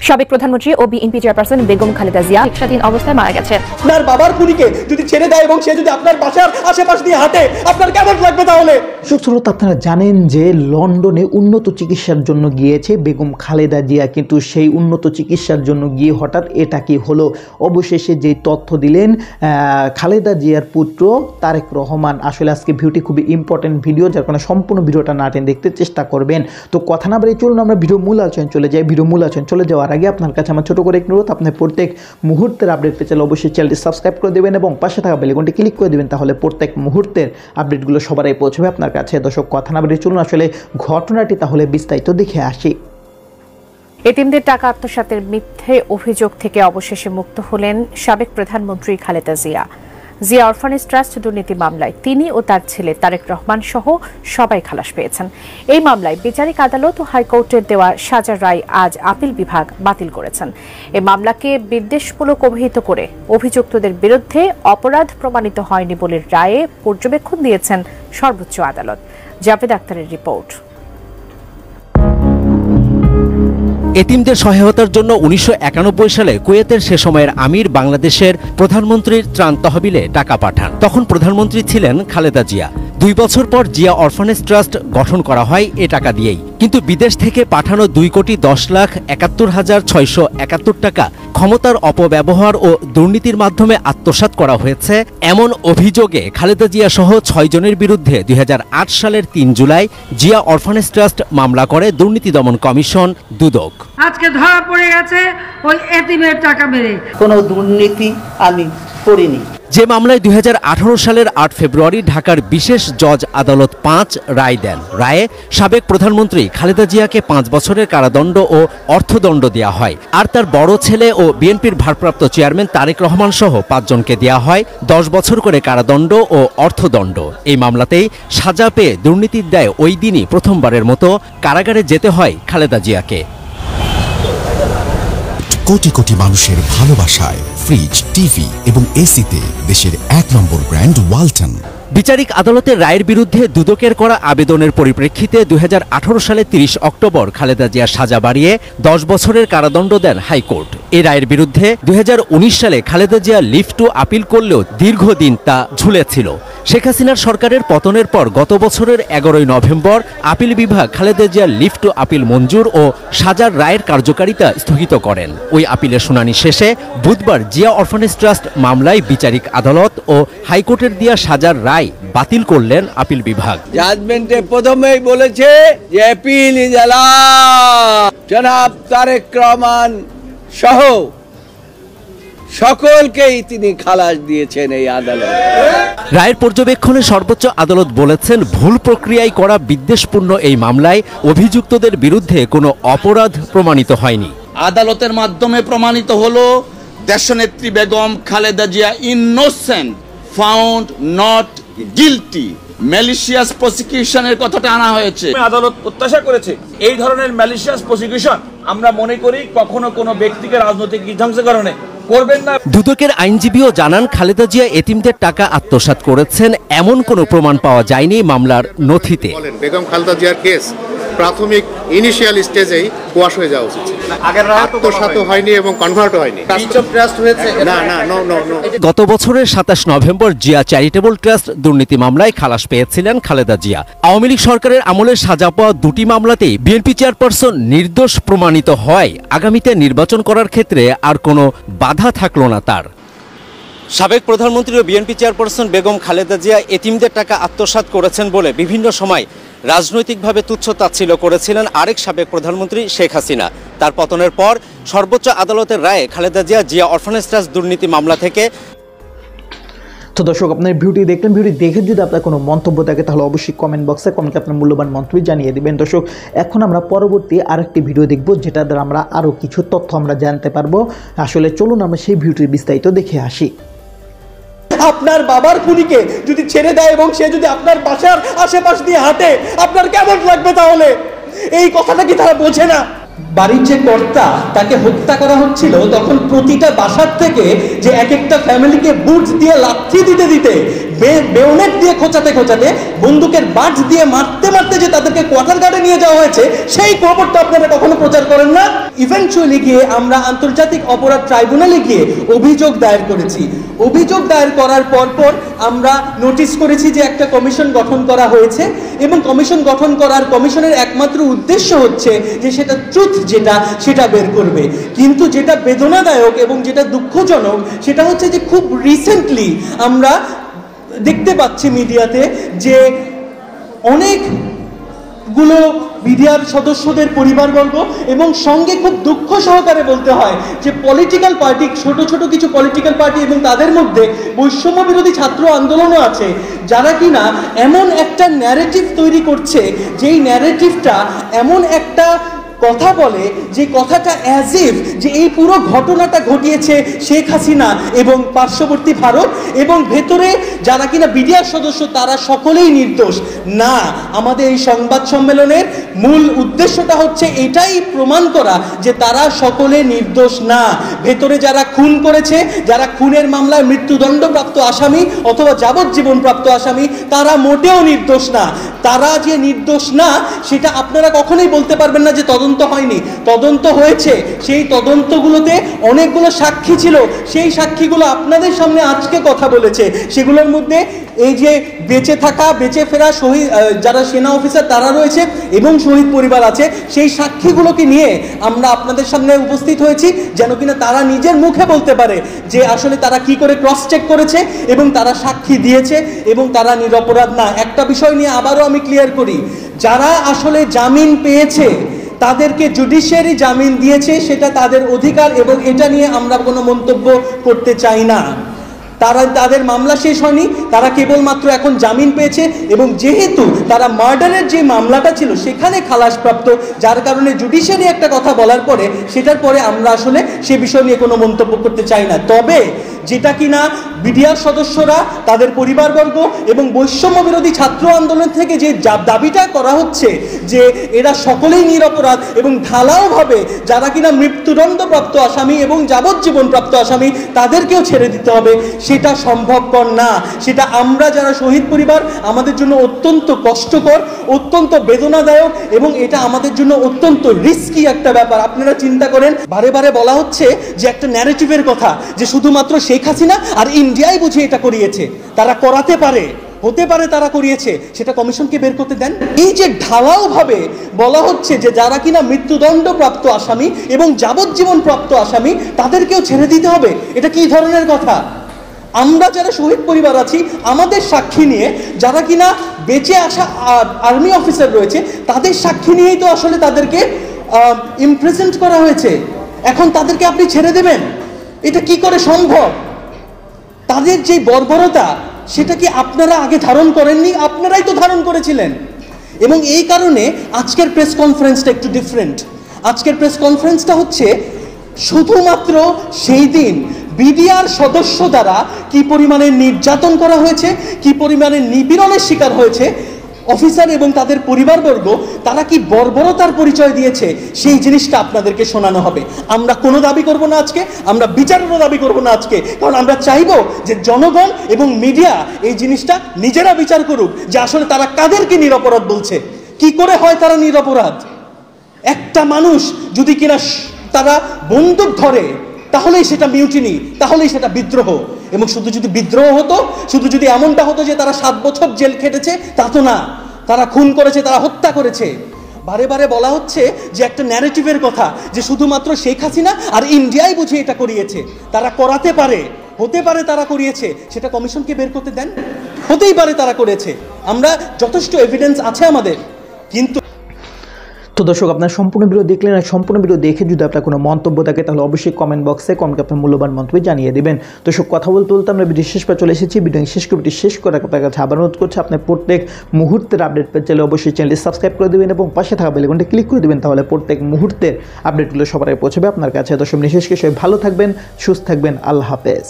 সাবেক প্রধানমন্ত্রী ও BNP chairperson Begum Khaleda Zia চিকিৎসাধীন অবস্থায় মারা গেছেন। আপনার বাবার খুনিকে যদি ছেড়ে দেয় এবং সে যদি আপনার বাসার আশেপাশ দিয়ে হাঁটে, আপনার কেমন লাগবে তাহলে? শ্রোতা, আপনারা জানেন যে লন্ডনে উন্নত চিকিৎসার জন্য গিয়েছে বেগম খালেদা জিয়া, কিন্তু সেই উন্নত চিকিৎসার জন্য গিয়ে হঠাৎ এটা কি হলো? অবশেষে যে তথ্য দিলেন খালেদা জিয়ার পুত্র তারেক রহমান। আসলে আজকে ভিডিওটি খুবই ইম্পর্টেন্ট ভিডিও, যার কারণে সম্পূর্ণ ভিডিওটা না টেনে দেখতে চেষ্টা করবেন। তো কথা না বাড়িয়ে চলুন আমরা ভিডিও মূল আলোচনায় চলে যাই। ভিডিও মূল আলোচনা চলে যাওয়ার আগে আপনার কাছে আমার ছোট করে একটু অনুরোধ, আপনি প্রত্যেক মুহূর্তের আপডেট পেতে চাইলে অবশ্যই চ্যানেলটি সাবস্ক্রাইব করে দেবেন এবং পাশে থাকা বেল আইকনটি ক্লিক করে দেবেন, তাহলে প্রত্যেক মুহূর্তের আপডেটগুলো সবার আগে পৌঁছবে আপনার কাছে। দর্শক, কথা না বাড়িয়ে চলুন আসলে ঘটনাটি তাহলে বিস্তারিত দেখে আসি। এতিমদের টাকা আত্মসাতের মিথ্যে অভিযোগ থেকে অবশেষে মুক্ত হলেন সাবেক প্রধানমন্ত্রী খালেদা জিয়া। জিয়া অরফানেজ ট্রাস্ট দুর্নীতি মামলায় তিনি ও তার ছেলে তারেক রহমান সহ সবাই খালাস পেয়েছেন। এই মামলায় বিচারিক আদালত ও হাইকোর্টের দেওয়া সাজার রায় আজ আপিল বিভাগ বাতিল করেছেন। এই মামলাকে বিদ্বেষমূলক অভিহিত করে অভিযুক্তদের বিরুদ্ধে অপরাধ প্রমাণিত হয়নি বলে রায়ে পর্যবেক্ষণ দিয়েছেন সর্বোচ্চ আদালত। জাভেদ আক্তারের রিপোর্ট। এতিমদের সহায়তার জন্য 1991 সালে কুয়েতের সে সময়ের আমির বাংলাদেশের প্রধানমন্ত্রীর ত্রাণ তহবিলে টাকা পাঠান। তখন প্রধানমন্ত্রী ছিলেন খালেদা জিয়া। 2 বছর পর জিয়া অরফানেজ ট্রাস্ট গঠন করা হয় এ টাকা দিয়েই। কিন্তু বিদেশ থেকে পাঠানো 2,10,71,671 টাকা ক্ষমতার অপব্যবহার ও দুর্নীতির মাধ্যমে আত্মসাৎ করা হয়েছে এমন অভিযোগে খালেদা জিয়া সহ 6 জনের বিরুদ্ধে 2008 সালের 3 জুলাই জিয়া অরফানেজ ট্রাস্ট মামলা করে দুর্নীতি দমন কমিশন দুদক। আজকে ধরা পড়ে গেছে ওই এতিমের টাকা মেরে। কোনো দুর্নীতি আমি করিনি। যে মামলায় 2018 সালের 8 ফেব্রুয়ারি ঢাকার বিশেষ জজ আদালত 5 রায় দেন। রায়ে সাবেক প্রধানমন্ত্রী খালেদা জিয়াকে 5 বছরের কারাদণ্ড ও অর্থদণ্ড দেওয়া হয়, আর তার বড় ছেলে ও বিএনপির ভারপ্রাপ্ত চেয়ারম্যান তারেক রহমান সহ 5 জনকে দেওয়া হয় 10 বছর করে কারাদণ্ড ও অর্থদণ্ড। এই মামলাতেই সাজা পেয়ে দুর্নীতির দায়ে ওই দিনই প্রথমবারের মতো কারাগারে যেতে হয় খালেদা জিয়াকে। কোটি কোটি মানুষের ভালোবাসায় ফ্রিজ, টিভি এবং এসিতে দেশের 1 নম্বর ব্র্যান্ড ওয়ালটন। বিচারিক আদালতের রায়ের বিরুদ্ধে দুদকের করা আবেদনের পরিপ্রেক্ষিতে 2018 সালে 30 অক্টোবর খালেদা জিয়ার সাজা বাড়িয়ে 10 বছরের কারাদণ্ড দেন হাইকোর্ট। এই রায়ের বিরুদ্ধে 2019 সালে Khaleda Zia leave to appeal করলেও দীর্ঘদিন তা ঝুলেছিল। শেখ হাসিনার সরকারের পতনের পর গত বছরের 11 নভেম্বর আপিল বিভাগ খালেদা জিয়ার লিভ টু আপিল মঞ্জুর ও সাজার রায়ের কার্যকারিতা স্থগিত করেন। ওই আপিলের শুনানি শেষে বুধবার জিয়া অরফানেজ ট্রাস্ট মামলায় বিচারিক আদালত ও হাইকোর্টের দেয়া সাজার রায় বাতিল করলেন আপিল বিভাগ। জাজমেন্টে প্রথমেই বলেছে যে আপিল ইজ অ্যালাউড। জনাব তারেক রহমান সহ সকলকেই তিনি খালাস দিয়েছেন এই আদালত। রায়ের পর্যবেক্ষণে সর্বোচ্চ আদালত বলেছেন, ভুল প্রক্রিয়ায় করা বিদ্বেষপূর্ণ এই মামলায় অভিযুক্তদের বিরুদ্ধে কোনো অপরাধ প্রমাণিত হয়নি। আদালতের মাধ্যমে প্রমাণিত হলো দেশনেত্রী Begum Khaleda Zia innocent, found not guilty. Malicious প্রসিকিউশনের কথাটা আনা হয়েছে। আদালত প্রত্যাশা করেছে এই ধরনের ম্যালিশিয়াস প্রসিকিউশন আমরা মনে করি কখনো কোনো ব্যক্তিকে রাজনৈতিক বিধ্বংসীকরণে করবেন না। দুদকের আইনজীবীও জানান, খালেদা জিয়া এতিমদের টাকা আত্মসাৎ করেছেন এমন কোনো প্রমাণ পাওয়া যায়নি মামলার নথিতে। বেগম খালেদা জিয়ার কেস প্রাথমিক ইনিশিয়াল স্টেজেই কোয়াশ হয়ে যাওয়া উচিত। আত্মসাৎ হয়নি এবং কনভার্টও হয়নি। গত বছরের 27 নভেম্বর জিয়া চ্যারিটেবল ট্রাস্ট দুর্নীতি মামলায় খালাস পেয়েছিলেন খালেদা জিয়া। আওয়ামী লীগ সরকারের আমলে সাজা পাওয়া 2টি মামলাতেই বিএনপি চেয়ারপারসন নির্দোষ প্রমাণিত হয় আগামীতে নির্বাচন করার ক্ষেত্রে আর কোনো বাধা থাকলো না তার। সাবেক প্রধানমন্ত্রী ও বিএনপি চেয়ারপারসন বেগম খালেদা জিয়া এতিমদের টাকা আত্মসাৎ করেছেন বলে বিভিন্ন সময় রাজনৈতিকভাবে তুচ্ছ-তাচ্ছিল্য করেছিলেন আরেক সাবেক প্রধানমন্ত্রী শেখ হাসিনা। তার পতনের পর সর্বোচ্চ আদালতের রায়ে খালেদা জিয়া অরফানেজ ট্রাস্ট দুর্নীতি মামলা থেকে। তো দর্শক, আপনার ভিডিওটি দেখলেন। ভিডিও দেখে যদি আপনার কোনো মন্তব্য থাকে তাহলে অবশ্যই কমেন্ট বক্সে কমেন্টে আপনার মূল্যবান মন্তব্য জানিয়ে দেবেন। দর্শক, এখন আমরা পরবর্তী আরেকটি ভিডিও দেখব, যেটা দ্বারা আমরা আরও কিছু তথ্য আমরা জানতে পারবো। আসলে চলুন আমরা সেই ভিডিওটির বিস্তারিত দেখে আসি। আপনার বাবার খুনিকে যদি ছেড়ে দেয় এবং সে যদি আপনার বাসার আশেপাশ দিয়ে হাঁটে, আপনার কেমন লাগবে তাহলে? এই কথাটা কি তারা বোঝে না? বাড়ির যে কর্তা তাকে হত্যা করা হচ্ছিল, তখন প্রতিটা বাসার থেকে যে এক একটা ফ্যামিলিকে বুট দিয়ে লাথি দিতে দিতে, বেয়োনেট দিয়ে খোঁচাতে খোঁচাতে, বন্দুকের বাট দিয়ে মারতে মারতে যে তাদেরকে কোয়ার্টার গার্ডে নিয়ে যাওয়া হয়েছে, সেই খবরটা আপনারা কখনো প্রচার করেন না। ইভেন্চুয়ালি গিয়ে আমরা আন্তর্জাতিক অপরাধ ট্রাইব্যুনালে গিয়ে অভিযোগ দায়ের করেছি। অভিযোগ দায়ের করার পর আমরা নোটিশ করেছি যে একটা কমিশন গঠন করা হয়েছে, এবং কমিশন গঠন করার কমিশনের একমাত্র উদ্দেশ্য হচ্ছে যে সেটা ট্রুথ যেটা সেটা বের করবে। কিন্তু যেটা বেদনাদায়ক এবং যেটা দুঃখজনক সেটা হচ্ছে যে খুব রিসেন্টলি আমরা দেখতে পাচ্ছি মিডিয়াতে যে অনেকগুলো মিডিয়ার সদস্যদের পরিবারবর্গ এবং সঙ্গে খুব দুঃখ সহকারে বলতে হয় যে পলিটিক্যাল পার্টি, ছোট ছোট কিছু পলিটিক্যাল পার্টি এবং তাদের মধ্যে বৈষম্য বিরোধী ছাত্র আন্দোলনও আছে, যারা কিনা এমন একটা ন্যারেটিভ তৈরি করছে, যেই ন্যারেটিভটা এমন একটা কথা বলে যে কথাটা অ্যাজ ইফ যে এই পুরো ঘটনাটা ঘটিয়েছে শেখ হাসিনা এবং পার্শ্ববর্তী ভারত, এবং ভেতরে যারা কিনা বিডিআর সদস্য তারা সকলেই নির্দোষ। না, আমাদের এই সংবাদ সম্মেলনের মূল উদ্দেশ্যটা হচ্ছে এটাই প্রমাণ করা যে তারা সকলে নির্দোষ না। ভেতরে যারা খুন করেছে, যারা খুনের মামলায় মৃত্যুদণ্ডপ্রাপ্ত আসামি অথবা যাবজ্জীবন প্রাপ্ত আসামি, তারা মোটেও নির্দোষ না। তারা যে নির্দোষ না সেটা আপনারা কখনোই বলতে পারবেন না যে তদন্ত হয়নি। তদন্ত হয়েছে, সেই তদন্তগুলোতে অনেকগুলো সাক্ষী ছিল, সেই সাক্ষীগুলো আপনাদের সামনে আজকে কথা বলেছে। সেগুলোর মধ্যে এই যে বেঁচে থাকা, বেঁচে ফেরা শহীদ যারা সেনা অফিসার তারা রয়েছে এবং শহীদ পরিবার আছে, সেই সাক্ষীগুলোকে নিয়ে আমরা আপনাদের সামনে উপস্থিত হয়েছি, যেন কিনা তারা নিজের মুখে বলতে পারে যে আসলে তারা কি করে ক্রস চেক করেছে এবং তারা সাক্ষী দিয়েছে এবং তারা নিরপরাধ না। একটা বিষয় নিয়ে আবারও আমি ক্লিয়ার করি, যারা আসলে জামিন পেয়েছে তাদেরকে জুডিশিয়ারি জামিন দিয়েছে, সেটা তাদের অধিকার এবং এটা নিয়ে আমরা কোনো মন্তব্য করতে চাই না। তাদের মামলা শেষ হয়নি, তারা কেবলমাত্র এখন জামিন পেয়েছে, এবং যেহেতু তারা মার্ডারের যে মামলাটা ছিল সেখানে খালাসপ্রাপ্ত, যার কারণে জুডিশিয়ারি একটা কথা বলার পরে সেটার পরে আমরা আসলে সে বিষয় নিয়ে কোনো মন্তব্য করতে চাই না। তবে যেটা কিনা বিডিআর সদস্যরা, তাদের পরিবারবর্গ এবং বৈষম্য বিরোধী ছাত্র আন্দোলন থেকে যে দাবিটা করা হচ্ছে যে এরা সকলেই নিরপরাধ এবং ঢালাওভাবে যারা কিনা মৃত্যুদণ্ডপ্রাপ্ত আসামি এবং যাবজ্জীবন প্রাপ্ত আসামি তাদেরকেও ছেড়ে দিতে হবে, সেটা সম্ভবপর না। সেটা আমরা যারা শহীদ পরিবার, আমাদের জন্য অত্যন্ত কষ্টকর, অত্যন্ত বেদনাদায়ক এবং এটা আমাদের জন্য অত্যন্ত রিস্কি একটা ব্যাপার। আপনারা চিন্তা করেন, বারে বারে বলা হচ্ছে যে একটা ন্যারেটিভের কথা যে শুধুমাত্র শেখ হাসিনা আর ইন্ডিয়াই বুঝে এটা করিয়েছে, তারা করাতে পারে, হতে পারে তারা করিয়েছে, সেটা কমিশনকে বের করতে দেন। এই যে ঢালাওভাবে বলা হচ্ছে যে যারা কিনা মৃত্যুদণ্ডপ্রাপ্ত আসামি এবং যাবজ্জীবন প্রাপ্ত আসামি তাদেরকেও ছেড়ে দিতে হবে, এটা কি ধরনের কথা? আমরা যারা শহীদ পরিবার আছি, আমাদের সাক্ষী নিয়ে যারা কিনা বেঁচে আসা আর্মি অফিসার রয়েছে তাদের সাক্ষী নিয়েই তো আসলে তাদেরকে ইমপ্রেজেন্ট করা হয়েছে। এখন তাদেরকে আপনি ছেড়ে দেবেন? এটা কি করে সম্ভব? তাদের যে বর্বরতা সেটা কি আপনারা আগে ধারণ করেননি? আপনারাই তো ধারণ করেছিলেন। এবং এই কারণে আজকের প্রেস কনফারেন্সটা একটু ডিফারেন্ট। আজকের প্রেস কনফারেন্সটা হচ্ছে শুধুমাত্র সেই দিন বিডিআর সদস্য দ্বারা কি পরিমাণে নির্যাতন করা হয়েছে, কি পরিমাণে নিপীড়নের শিকার হয়েছে অফিসার এবং তাদের পরিবারবর্গ, তারা কি বর্বরতার পরিচয় দিয়েছে, সেই জিনিসটা আপনাদেরকে শোনানো হবে। আমরা কোনো দাবি করব না আজকে, আমরা বিচারেরও দাবি করব না আজকে, কারণ আমরা চাইবো যে জনগণ এবং মিডিয়া এই জিনিসটা নিজেরা বিচার করুক যে আসলে তারা কাদেরকে নিরপরাধ বলছে, কি করে হয় তারা নিরপরাধ। একটা মানুষ যদি কিনা তারা বন্দুক ধরে তাহলেই সেটা মিউটিনি, তাহলেই সেটা বিদ্রোহ। এবং শুধু যদি বিদ্রোহ হতো, শুধু যদি এমনটা হতো যে তারা 7 বছর জেল খেটেছে, তা তো না, তারা খুন করেছে, তারা হত্যা করেছে। বারে বারে বলা হচ্ছে যে একটা ন্যারেটিভের কথা যে শুধুমাত্র শেখ হাসিনা আর ইন্ডিয়াই বুঝে এটা করিয়েছে, তারা করাতে পারে, হতে পারে তারা করিয়েছে, সেটা কমিশনকে বের করতে দেন। হতেই পারে তারা করেছে, আমরা যথেষ্ট এভিডেন্স আছে আমাদের। কিন্তু তো দর্শক, আপনার সম্পূর্ণ ভিডিও দেখলেন, আর সম্পূর্ণ ভিডিও দেখে যদি আপনার কোনো মন্তব্য থাকে তাহলে অবশ্যই কমেন্ট বক্সে কমেন্টে আপনার মূল্যবান মন্তব্য জানিয়ে দেবেন। দর্শক, কথা বলতে বলতে আমরা ভিডিও শেষ পর চলে এসেছি। ভিডিও শেষ করে আপনার কাছে আবার অনুরোধ করছি, আপনার প্রত্যেক মুহূর্তের আপডেট পেতে চাইলে অবশ্যই চ্যানেলটি সাবস্ক্রাইব করে দেবেন এবং পাশে থাকা বেল আইকনটি ক্লিক করে দেবেন, তাহলে প্রত্যেক মুহূর্তের আপডেটগুলো সবার আগে পৌঁছবে আপনার কাছে। দর্শক, বিশেষ করে সবাই ভালো থাকবেন, সুস্থ থাকবেন, আল্লাহ হাফেজ।